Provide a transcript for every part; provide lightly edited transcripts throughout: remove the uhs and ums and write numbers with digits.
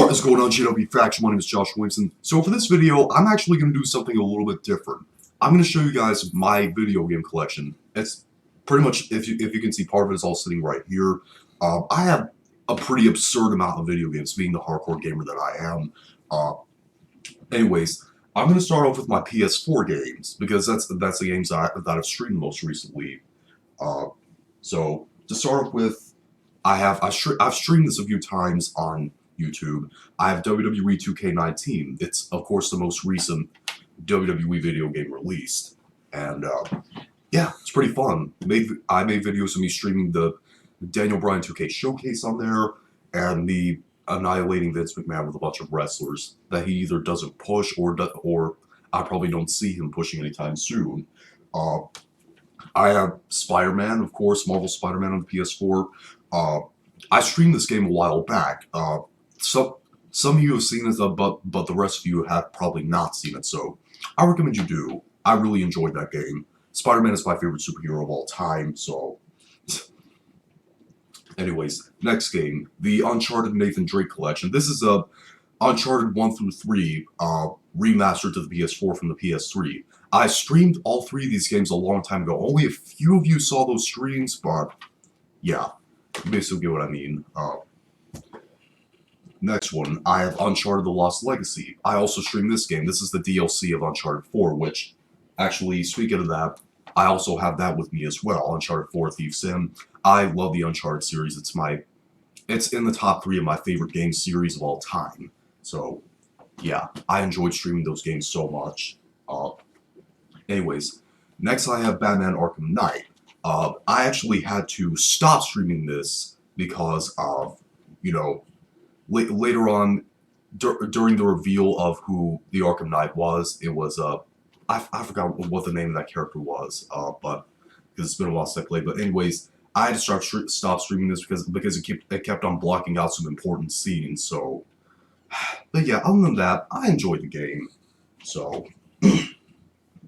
What is going on, GW Faction? My name is Josh Williamson. So for this video, I'm actually going to do something a little bit different. I'm going to show you guys my video game collection. It's pretty much, if you can see, part of it is all sitting right here. I have a pretty absurd amount of video games, being the hardcore gamer that I am. Anyways, I'm going to start off with my PS4 games, because that's the games that I've streamed most recently. So to start off with, I've streamed this a few times on YouTube. I have WWE 2K19. It's, of course, the most recent WWE video game released. And, yeah, it's pretty fun. I made videos of me streaming the Daniel Bryan 2K showcase on there, and me annihilating Vince McMahon with a bunch of wrestlers that he either doesn't push, or I probably don't see him pushing anytime soon. I have Spider-Man, of course, Marvel Spider-Man on the PS4. I streamed this game a while back. Some of you have seen it, but the rest of you have probably not seen it, so I recommend you do. I really enjoyed that game. Spider-Man is my favorite superhero of all time, so... Anyways, next game, the Uncharted Nathan Drake Collection. This is a Uncharted 1 through 3 remastered to the PS4 from the PS3. I streamed all three of these games a long time ago. Only a few of you saw those streams, but yeah, you basically get what I mean. Next one, I have Uncharted The Lost Legacy. I also streamed this game. This is the DLC of Uncharted 4, which, actually, speaking of that, I also have that with me as well, Uncharted 4 Thief's Sin. I love the Uncharted series. It's in the top 3 of my favorite game series of all time. So, yeah, I enjoyed streaming those games so much. Anyways, next I have Batman Arkham Knight. I actually had to stop streaming this because of, you know, later on, during the reveal of who the Arkham Knight was, it was, I forgot what the name of that character was, but, because it's been a while since I played, but anyways, I had to stop streaming this because it kept on blocking out some important scenes, so, but yeah, other than that, I enjoyed the game, so,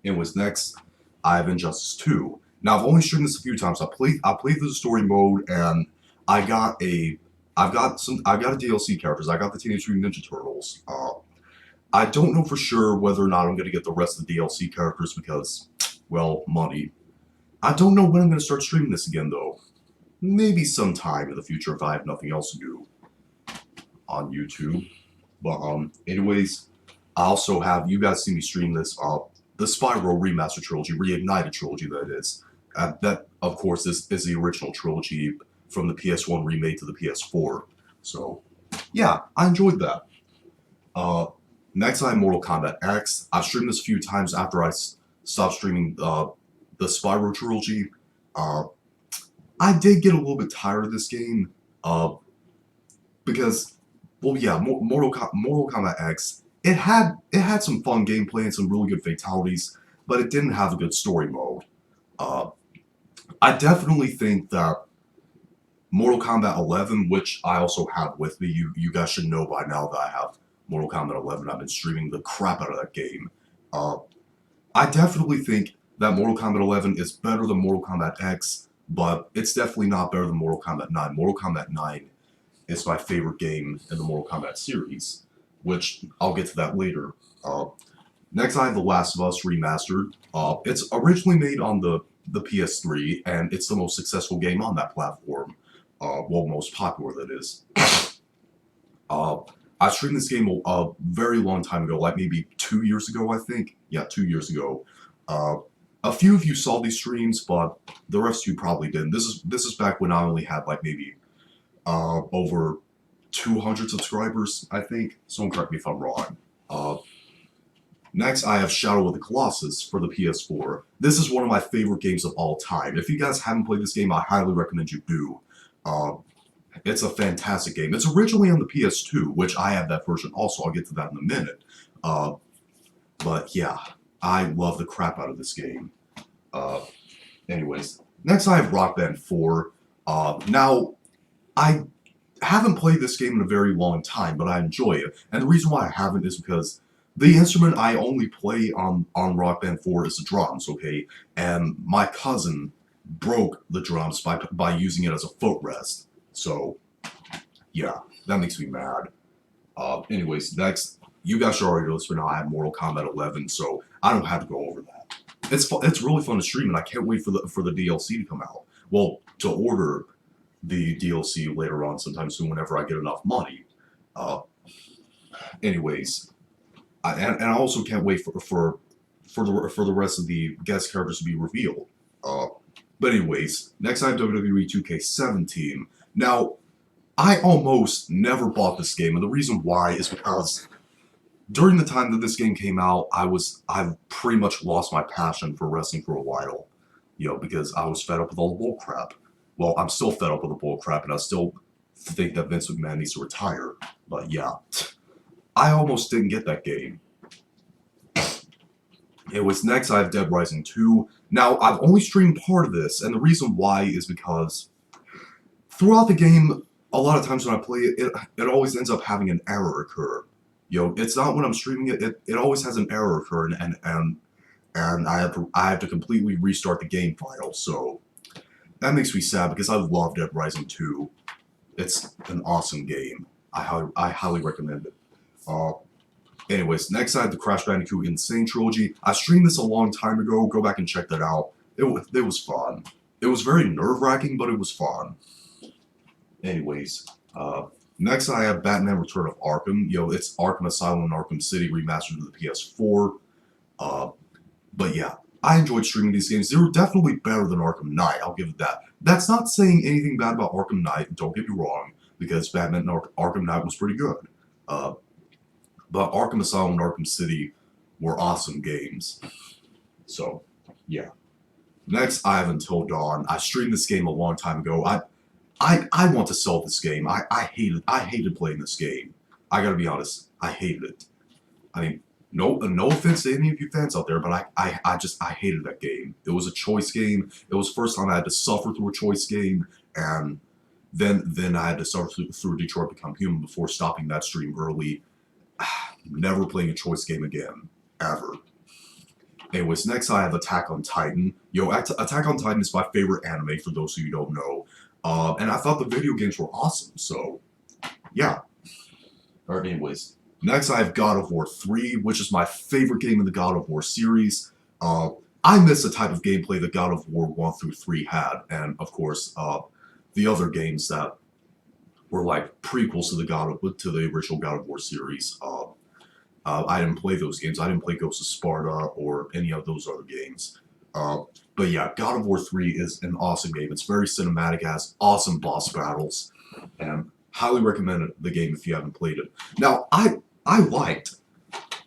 anyways, next, I have Injustice 2. Now, I've only streamed this a few times. I played through the story mode, and I've got a DLC characters. I got the Teenage Mutant Ninja Turtles. I don't know for sure whether or not I'm going to get the rest of the DLC characters because, well, money. I don't know when I'm going to start streaming this again, though. Maybe sometime in the future if I have nothing else to do on YouTube. But, anyways, I also have, you guys see me stream this, the Spyro Remaster Trilogy, Reignited Trilogy, that is. That, of course, is the original trilogy from the PS1 remade to the PS4. So, yeah, I enjoyed that. Next, I have Mortal Kombat X. I've streamed this a few times after I stopped streaming the Spyro trilogy. I did get a little bit tired of this game because, well, yeah, Mortal Kombat X. It had some fun gameplay and some really good fatalities, but it didn't have a good story mode. I definitely think that Mortal Kombat 11, which I also have with me, you guys should know by now that I have Mortal Kombat 11. I've been streaming the crap out of that game. I definitely think that Mortal Kombat 11 is better than Mortal Kombat X, but it's definitely not better than Mortal Kombat 9. Mortal Kombat 9 is my favorite game in the Mortal Kombat series, which I'll get to that later. Next, I have The Last of Us Remastered. It's originally made on the PS3, and it's the most successful game on that platform. Well, most popular, that is. I streamed this game a very long time ago, like maybe 2 years ago, I think. Yeah, 2 years ago. A few of you saw these streams, but the rest of you probably didn't. This is back when I only had like maybe over 200 subscribers, I think. Someone correct me if I'm wrong. Next, I have Shadow of the Colossus for the PS4. This is one of my favorite games of all time. If you guys haven't played this game, I highly recommend you do. It's a fantastic game. It's originally on the PS2, which I have that version also. I'll get to that in a minute. But yeah, I love the crap out of this game. Anyways, next I have Rock Band 4. Now, I haven't played this game in a very long time, but I enjoy it. And the reason why I haven't is because the instrument I only play on Rock Band 4 is the drums, okay? And my cousin broke the drums by using it as a footrest. So, yeah, that makes me mad. Anyways, next, you guys should already know this, but now I have Mortal Kombat 11, so I don't have to go over that. It's really fun to stream, and I can't wait for the DLC to come out. Well, to order the DLC later on sometime soon whenever I get enough money. Uh, anyways, and I also can't wait for the rest of the guest characters to be revealed. But anyways, next I have WWE 2K17. Now, I almost never bought this game, and the reason why is because during the time that this game came out, I've pretty much lost my passion for wrestling for a while. Because I was fed up with all the bull crap. Well, I'm still fed up with the bull crap, and I still think that Vince McMahon needs to retire. But yeah, I almost didn't get that game. Anyways, next I have Dead Rising 2. Now, I've only streamed part of this, and the reason why is because throughout the game, a lot of times when I play it, it always ends up having an error occur. It's not when I'm streaming it, it always has an error occur, and I have to completely restart the game file, so that makes me sad because I love Dead Rising 2. It's an awesome game. I highly recommend it. Anyways, next I have the Crash Bandicoot Insane Trilogy. I streamed this a long time ago. Go back and check that out. It was fun. It was very nerve-wracking, but it was fun. Anyways, next I have Batman Return of Arkham. It's Arkham Asylum and Arkham City remastered to the PS4. But yeah, I enjoyed streaming these games. They were definitely better than Arkham Knight, I'll give it that. That's not saying anything bad about Arkham Knight, don't get me wrong, because Batman and Arkham Knight was pretty good. But Arkham Asylum and Arkham City were awesome games. So, yeah. Next, I have Until Dawn. I streamed this game a long time ago. I want to sell this game. I hated playing this game. I gotta be honest, I hated it. I mean, no offense to any of you fans out there, but I hated that game. It was a choice game. It was the first time I had to suffer through a choice game, and then I had to suffer through Detroit Become Human before stopping that stream early. Never playing a choice game again, ever. Anyways, next I have Attack on Titan. Attack on Titan is my favorite anime, for those of you who don't know. And I thought the video games were awesome, so, yeah. Alright, anyways. Next I have God of War 3, which is my favorite game in the God of War series. I miss the type of gameplay that God of War 1 through 3 had, and, of course, the other games that were like prequels to the original God of War series. I didn't play those games. I didn't play Ghost of Sparta or any of those other games. But yeah, God of War 3 is an awesome game. It's very cinematic, it has awesome boss battles, and highly recommend the game if you haven't played it. Now, I liked.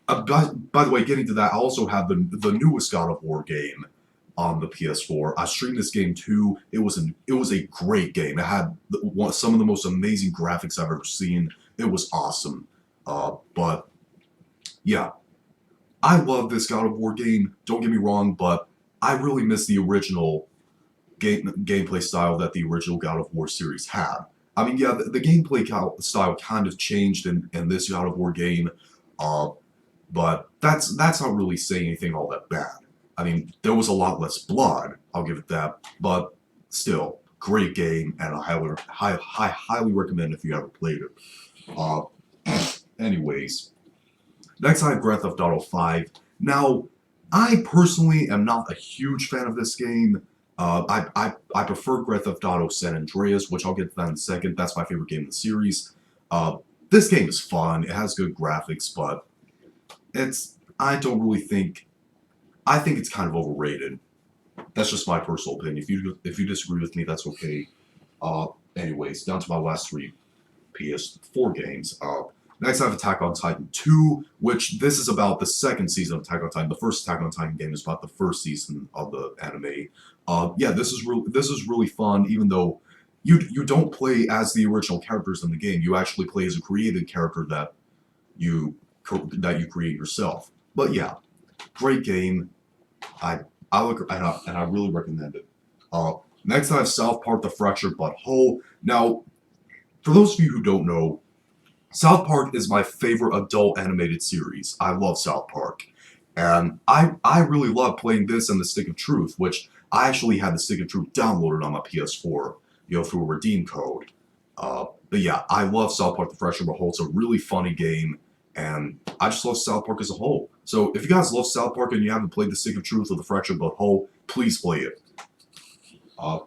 By the way, getting to that, I also have the newest God of War game on the PS4. I streamed this game too. It was a great game. It had some of the most amazing graphics I've ever seen. It was awesome. But yeah, I love this God of War game. Don't get me wrong, but I really miss the original gameplay style that the original God of War series had. I mean, yeah, the gameplay style kind of changed in this God of War game, but that's not really saying anything all that bad. I mean, there was a lot less blood, I'll give it that, but still, great game, and I highly recommend if you ever played it. Anyways, next I have Grand Theft Auto 5. Now, I personally am not a huge fan of this game. I prefer Grand Theft Auto San Andreas, which I'll get to that in a second. That's my favorite game in the series. This game is fun. It has good graphics, but I don't really think. I think it's kind of overrated. That's just my personal opinion. If you disagree with me, that's okay. Anyways, down to my last 3 PS4 games. Next, I have Attack on Titan 2, which this is about the second season of Attack on Titan. The first Attack on Titan game is about the first season of the anime. Yeah, this is really fun. Even though you don't play as the original characters in the game, you actually play as a created character that you create yourself. But yeah, great game. I really recommend it. Next, I have South Park: The Fractured But Whole. Now, for those of you who don't know, South Park is my favorite adult animated series. I love South Park. And I really love playing this and The Stick of Truth, which I actually had The Stick of Truth downloaded on my PS4, through a redeem code. But yeah, I love South Park: The Fractured But Whole. It's a really funny game, and I just love South Park as a whole. So if you guys love South Park and you haven't played The Stick of Truth or The Fractured But Whole, please play it.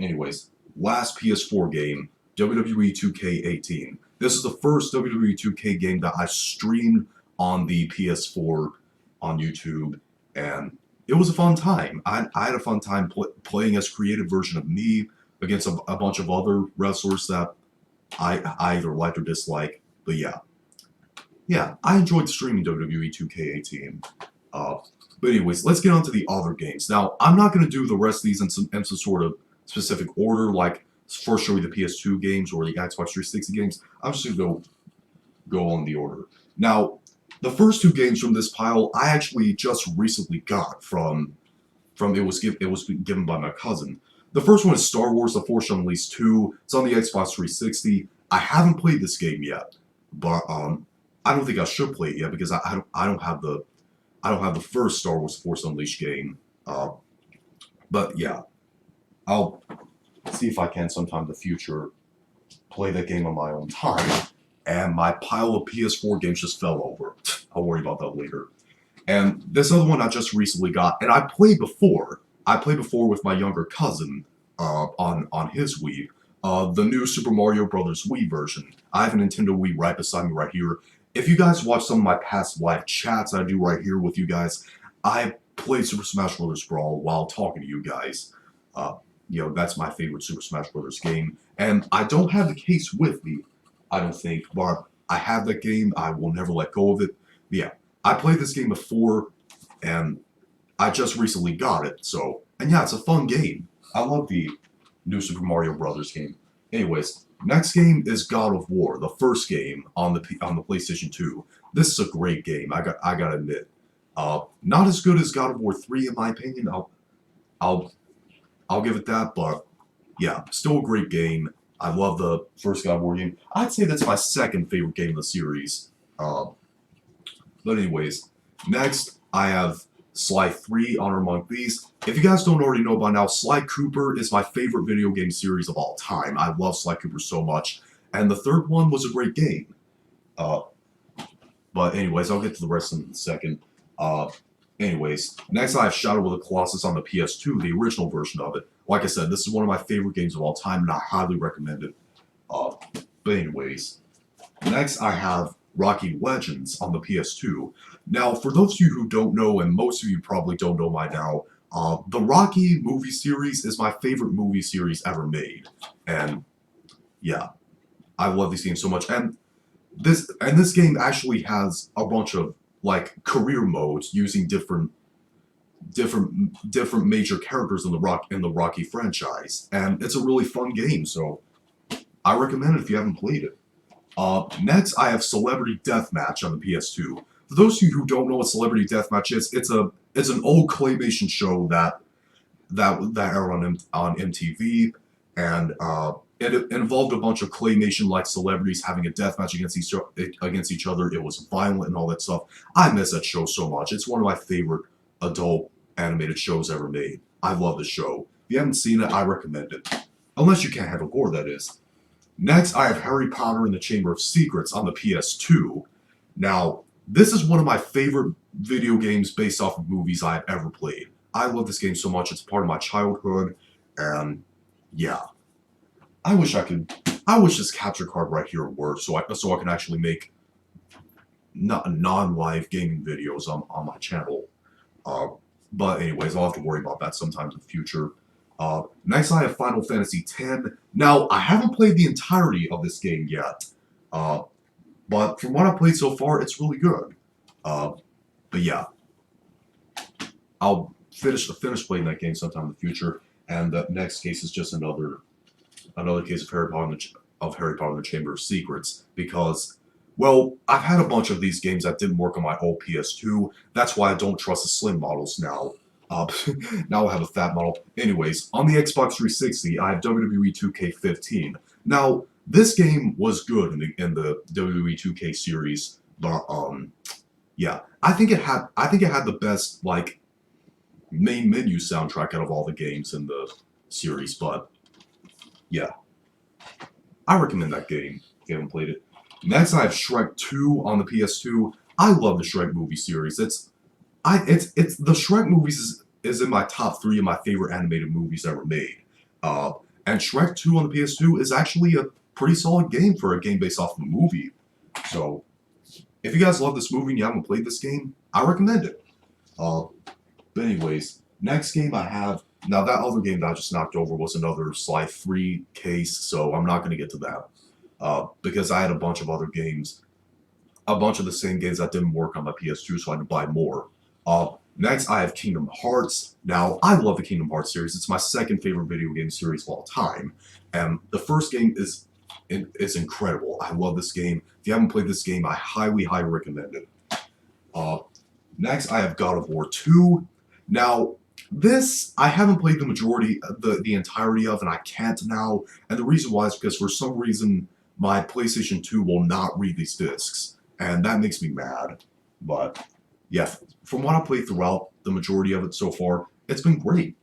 Anyways, last PS4 game, WWE 2K18. This is the first WWE 2K game that I streamed on the PS4 on YouTube, and it was a fun time. I had a fun time playing as creative version of me against a bunch of other wrestlers that I either liked or disliked. But yeah, I enjoyed streaming WWE 2K18. But anyways, let's get on to the other games. Now, I'm not going to do the rest of these in some sort of specific order, like first show you the PS2 games or the Xbox 360 games. I'm just going to go on the order. Now, the first two games from this pile, I actually just recently got from it was given by my cousin. The first one is Star Wars: The Force Unleashed 2. It's on the Xbox 360. I haven't played this game yet, but I don't think I should play it yet because I don't have the first Star Wars: Force Unleashed game. But yeah, I'll see if I can sometime in the future play that game on my own time. And my pile of PS4 games just fell over. I'll worry about that later. And this other one I just recently got, and I played before. I played before with my younger cousin on his Wii. The new Super Mario Brothers Wii version. I have a Nintendo Wii right beside me right here. If you guys watch some of my past live chats I do right here with you guys, I played Super Smash Bros. Brawl while talking to you guys. That's my favorite Super Smash Bros. Game. And I don't have the case with me, I don't think, but I have that game. I will never let go of it. But yeah, I played this game before, and I just recently got it. And yeah, it's a fun game. I love the new Super Mario Brothers game. Anyways, next game is God of War, the first game on the PlayStation 2. This is a great game. I gotta admit, not as good as God of War 3 in my opinion. I'll give it that, but yeah, still a great game. I love the first God of War game. I'd say that's my second favorite game of the series. But anyways, next I have Sly 3, Honor Among Thieves. If you guys don't already know by now, Sly Cooper is my favorite video game series of all time. I love Sly Cooper so much. And the third one was a great game. But anyways, I'll get to the rest in a second. Anyways, next I have Shadow of the Colossus on the PS2, the original version of it. Like I said, this is one of my favorite games of all time, and I highly recommend it. But anyways, next I have Rocky Legends on the PS2. Now, for those of you who don't know, and most of you probably don't know by now, the Rocky movie series is my favorite movie series ever made. And yeah, I love these games so much. And this game actually has a bunch of like career modes using different major characters in the Rocky franchise, and it's a really fun game. So I recommend it if you haven't played it. Next, I have Celebrity Deathmatch on the PS2. For those of you who don't know what Celebrity Deathmatch is, it's an old claymation show that aired on MTV, and it involved a bunch of claymation-like celebrities having a deathmatch against each other. It was violent and all that stuff. I miss that show so much. It's one of my favorite adult animated shows ever made. I love the show. If you haven't seen it, I recommend it. Unless you can't handle gore, that is. Next, I have Harry Potter and the Chamber of Secrets on the PS2. Now, this is one of my favorite video games based off of movies I've ever played. I love this game so much. It's part of my childhood, and yeah. I wish this capture card right here worked so I can actually make non-live gaming videos on my channel. But anyways, I'll have to worry about that sometime in the future. Next, I have Final Fantasy X. Now, I haven't played the entirety of this game yet, but from what I've played so far, it's really good. But yeah, I'll finish playing that game sometime in the future. And the next case is just another case of Harry Potter and the Chamber of Secrets, because, well, I've had a bunch of these games that didn't work on my old PS2. That's why I don't trust the slim models now. Now I have a fat model. Anyways, on the Xbox 360, I have WWE 2K15. Now, this game was good in the WWE 2K series, but yeah, I think it had the best like main menu soundtrack out of all the games in the series. But yeah, I recommend that game. if you haven't played it. Next, I have Shrek 2 on the PS2. I love the Shrek movie series. It's the Shrek movies is in my top 3 of my favorite animated movies ever made. Uh, and Shrek 2 on the PS2 is actually a pretty solid game for a game based off of a movie. So, if you guys love this movie and you haven't played this game, I recommend it. But anyways, next game I have, now that other game that I just knocked over was another Sly 3 case, so I'm not going to get to that. Because I had a bunch of other games, a bunch of the same games that didn't work on my PS2, so I had to buy more. Next, I have Kingdom Hearts. Now, I love the Kingdom Hearts series. It's my second favorite video game series of all time. And the first game is incredible. I love this game. If you haven't played this game, I highly, highly recommend it. Next, I have God of War 2. Now, this, I haven't played the majority, the entirety of, and I can't now. And the reason why is because for some reason, my PlayStation 2 will not read these discs. And that makes me mad. But, yeah, from what I played throughout the majority of it so far, it's been great.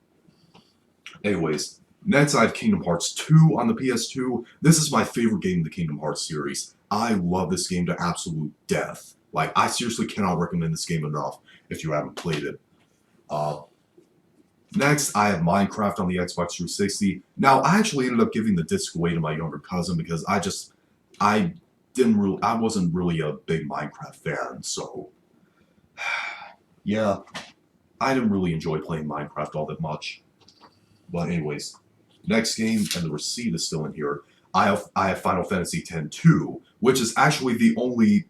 Anyways, next I have Kingdom Hearts 2 on the PS2. This is my favorite game in the Kingdom Hearts series. I love this game to absolute death. Like, I seriously cannot recommend this game enough if you haven't played it. Next, I have Minecraft on the Xbox 360. Now, I actually ended up giving the disc away to my younger cousin because I wasn't really a big Minecraft fan, so yeah, I didn't really enjoy playing Minecraft all that much. But anyways, next game, and the receipt is still in here. I have Final Fantasy X-2, which is actually the only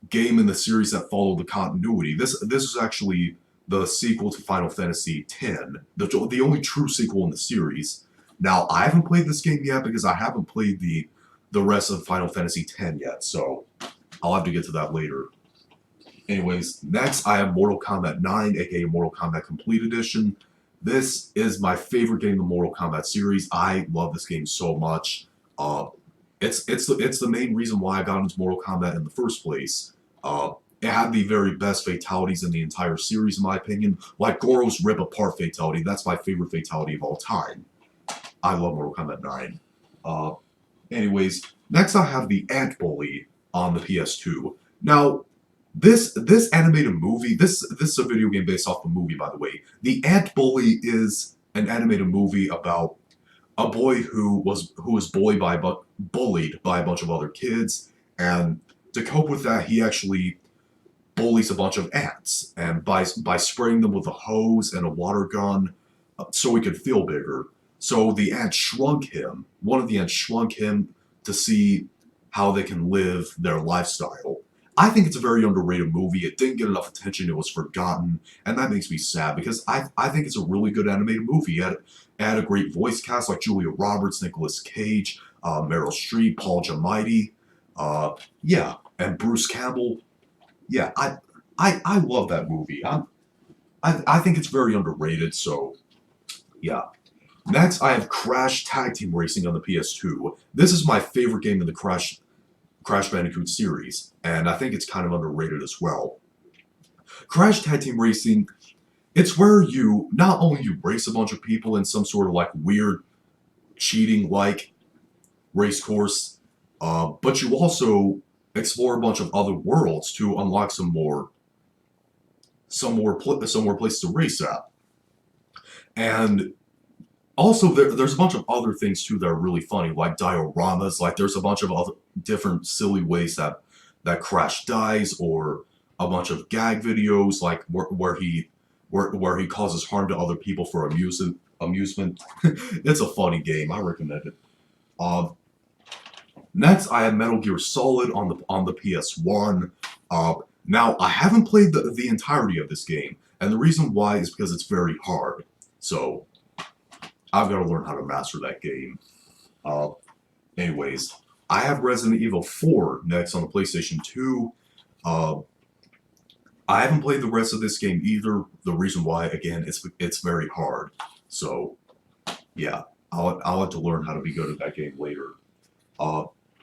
game in the series that followed the continuity. This is actually the sequel to Final Fantasy X, the only true sequel in the series. Now, I haven't played this game yet because I haven't played the rest of Final Fantasy X yet, so I'll have to get to that later. Anyways, next I have Mortal Kombat 9, aka Mortal Kombat Complete Edition. This is my favorite game in the Mortal Kombat series. I love this game so much. It's the main reason why I got into Mortal Kombat in the first place. It had the very best fatalities in the entire series, in my opinion. Like Goro's Rip Apart fatality, that's my favorite fatality of all time. I love Mortal Kombat 9. Anyways, next I have the Ant Bully on the PS2. Now, this animated movie, this is a video game based off a movie, by the way. The Ant Bully is an animated movie about a boy who was bullied by a bunch of other kids, and to cope with that, he actually bullies a bunch of ants, and by spraying them with a hose and a water gun, so he could feel bigger. So the ant shrunk him. One of the ants shrunk him to see how they can live their lifestyle. I think it's a very underrated movie. It didn't get enough attention. It was forgotten, and that makes me sad because I think it's a really good animated movie. It had a great voice cast like Julia Roberts, Nicolas Cage, Meryl Streep, Paul Giamatti, yeah, and Bruce Campbell. Yeah, I love that movie. I think it's very underrated. So, yeah. Next, I have Crash Tag Team Racing on the PS2. This is my favorite game in the Crash Bandicoot series, and I think it's kind of underrated as well. Crash Tag Team Racing, it's where you not only you race a bunch of people in some sort of like weird cheating-like race course, but you also explore a bunch of other worlds to unlock some more places to race at. And also, there's a bunch of other things too that are really funny, like dioramas. Like there's a bunch of other different silly ways that Crash dies, or a bunch of gag videos, like where he causes harm to other people for amusement. It's a funny game. I recommend it. Next, I have Metal Gear Solid on the PS1. Now, I haven't played the entirety of this game, and the reason why is because it's very hard. So, I've got to learn how to master that game. Anyways, I have Resident Evil 4 next on the PlayStation 2. I haven't played the rest of this game either. The reason why, again, it's very hard. So, yeah, I'll have to learn how to be good at that game later.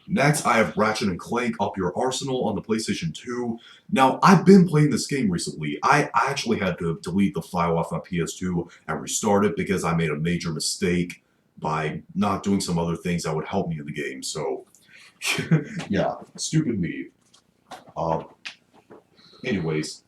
Next, I have Ratchet & Clank Up Your Arsenal on the PlayStation 2. Now, I've been playing this game recently. I actually had to delete the file off my PS2 and restart it because I made a major mistake by not doing some other things that would help me in the game. So, Yeah, stupid me. Uh, anyways,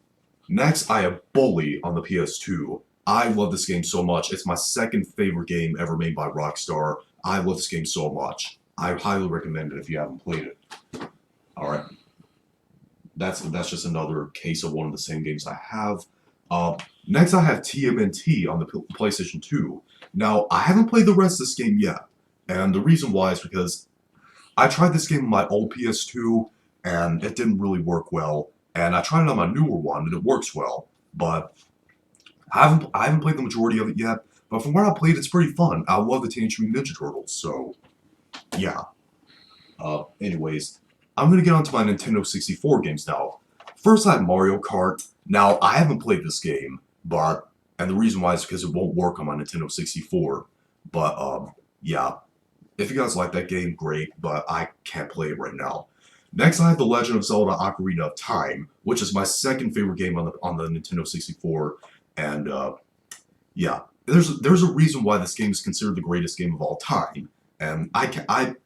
next I have Bully on the PS2. I love this game so much. It's my second favorite game ever made by Rockstar. I love this game so much. I highly recommend it if you haven't played it. All right, that's just another case of one of the same games I have. Uh, Next, I have TMNT on the PlayStation 2. Now, I haven't played the rest of this game yet, and the reason why is because I tried this game on my old PS2, and it didn't really work well. And I tried it on my newer one, and it works well. But I haven't played the majority of it yet. But from what I played, it's pretty fun. I love the Teenage Mutant Ninja Turtles, so yeah. Anyways, I'm gonna get onto my Nintendo 64 games now. First, I have Mario Kart. Now, I haven't played this game, but and the reason why is because it won't work on my Nintendo 64. But yeah, if you guys like that game, great. But I can't play it right now. Next, I have The Legend of Zelda: Ocarina of Time, which is my second favorite game on the Nintendo 64, and yeah, there's a reason why this game is considered the greatest game of all time, and I can't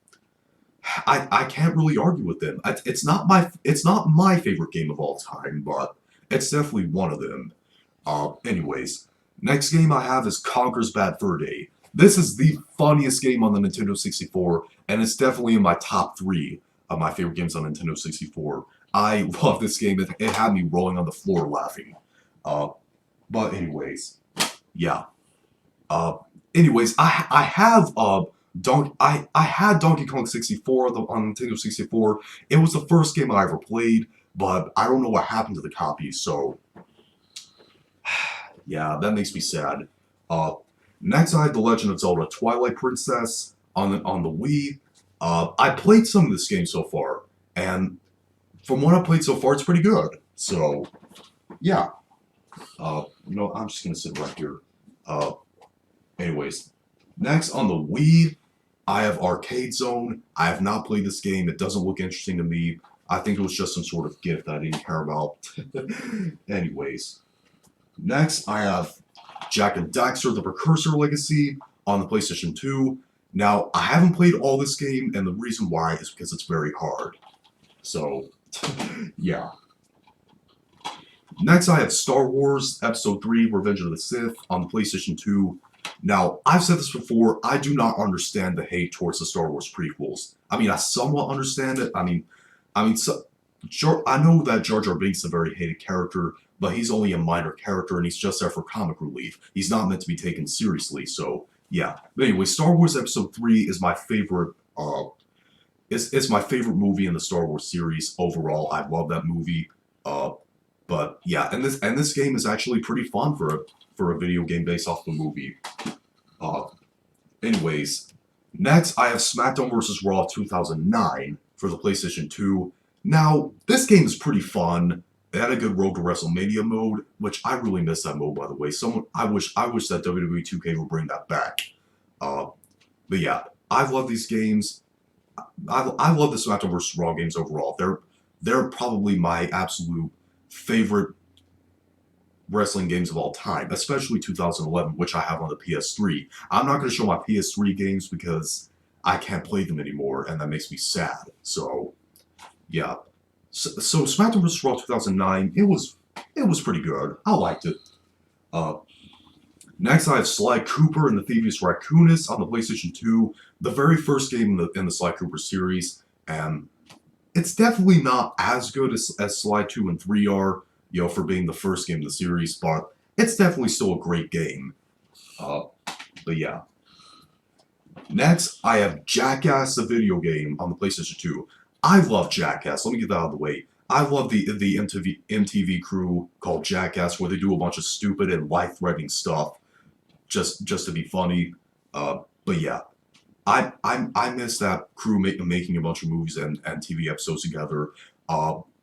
really argue with them. It's not my favorite game of all time, but it's definitely one of them. Anyways, next game I have is Conker's Bad Fur Day. This is the funniest game on the Nintendo 64, and it's definitely in my top three of my favorite games on Nintendo 64. I love this game. It had me rolling on the floor laughing. Uh, but anyways, yeah. Uh, anyways, I have I had Donkey Kong 64 on Nintendo 64. It was the first game I ever played, but I don't know what happened to the copy, so yeah, that makes me sad. Uh, Next I had The Legend of Zelda Twilight Princess on the Wii. I played some of this game so far, and from what I played so far, it's pretty good. So yeah, I'm just gonna sit right here. Uh, Anyways, next on the Wii, I have Arcade Zone. I have not played this game. It doesn't look interesting to me. I think it was just some sort of gift that I didn't care about. Anyways, next I have Jak and Daxter: The Precursor Legacy on the PlayStation 2. Now, I haven't played all this game, and the reason why is because it's very hard. So, yeah. Next, I have Star Wars Episode 3 Revenge of the Sith on the PlayStation 2. Now, I've said this before, I do not understand the hate towards the Star Wars prequels. I mean, I somewhat understand it. I know that Jar Jar Binks is a very hated character, but he's only a minor character and he's just there for comic relief. He's not meant to be taken seriously, so yeah. But anyway, Star Wars Episode 3 is my favorite, it's my favorite movie in the Star Wars series overall. I love that movie. But yeah, and this game is actually pretty fun for a video game based off the movie. Uh, Anyways, next I have SmackDown vs. Raw 2009 for the PlayStation 2. Now, this game is pretty fun. It had a good Road to WrestleMania mode, which I really miss that mode, by the way. I wish that WWE 2K would bring that back. But yeah, I love these games. I love the SmackDown vs. Raw games overall. They're probably my absolute favorite wrestling games of all time, especially 2011, which I have on the PS3. I'm not going to show my PS3 games because I can't play them anymore, and that makes me sad. So, yeah. So SmackDown vs. Raw 2009, it was pretty good. I liked it. Uh, Next, I have Sly Cooper and the Thievius Raccoonus on the PlayStation 2, the very first game in the Sly Cooper series, and it's definitely not as good as Sly 2 and 3 are, for being the first game in the series, but it's definitely still a great game. But yeah. Next, I have Jackass, the video game, on the PlayStation 2. I love Jackass. Let me get that out of the way. I love the MTV crew called Jackass, where they do a bunch of stupid and life-threatening stuff just to be funny. But yeah, I miss that crew making a bunch of movies and TV episodes together.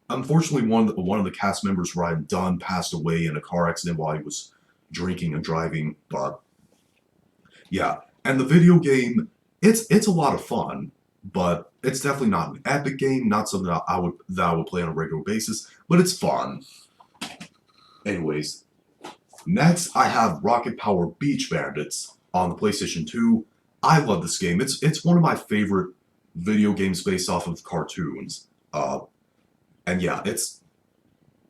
Unfortunately, one of the cast members, Ryan Dunn, passed away in a car accident while he was drinking and driving. But yeah, and the video game, it's a lot of fun, but it's definitely not an epic game, not something that I would play on a regular basis. But it's fun. Anyways, next I have Rocket Power Beach Bandits on the PlayStation 2. I love this game. It's one of my favorite video games based off of cartoons. And yeah,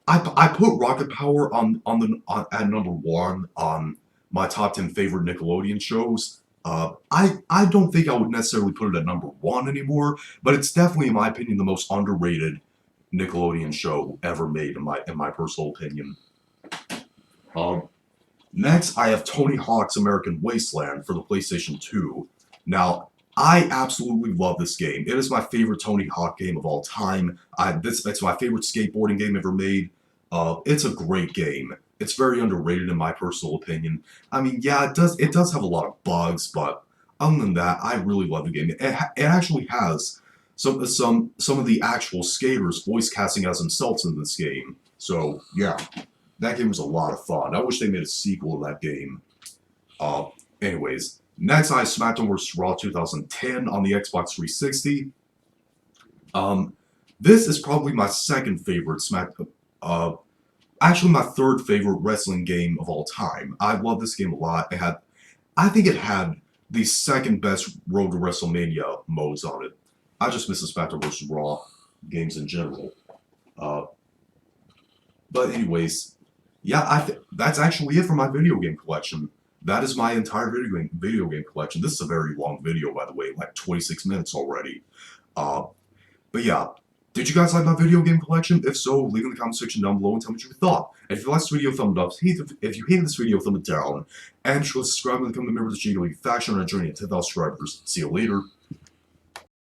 I put Rocket Power at number one on my top 10 favorite Nickelodeon shows. I don't think I would necessarily put it at number one anymore, but it's definitely, in my opinion, the most underrated Nickelodeon show ever made, in my personal opinion. Um, Next, I have Tony Hawk's American Wasteland for the PlayStation 2. Now, I absolutely love this game. It is my favorite Tony Hawk game of all time. It's my favorite skateboarding game ever made. It's a great game. It's very underrated in my personal opinion. I mean, yeah, it does have a lot of bugs, but other than that, I really love the game. It actually has some of the actual skaters voice casting as themselves in this game. So yeah, that game was a lot of fun. I wish they made a sequel to that game. Uh, Anyways, next I have SmackDown vs. Raw 2010 on the Xbox 360. This is probably my second favorite actually my third favorite wrestling game of all time. I love this game a lot. I think it had the second best Road to WrestleMania modes on it. I just miss the SmackDown vs. Raw games in general. Uh, but anyways, yeah, that's actually it for my video game collection. That is my entire video game collection. This is a very long video, by the way, like 26 minutes already. Uh, but yeah, did you guys like my video game collection? If so, leave in the comment section down below and tell me what you thought. And if you liked this video, thumb it up. If you hated this video, thumb it down. And be sure to subscribe and become a member of the Cheeky League faction on a journey to 10,000 subscribers. See you later.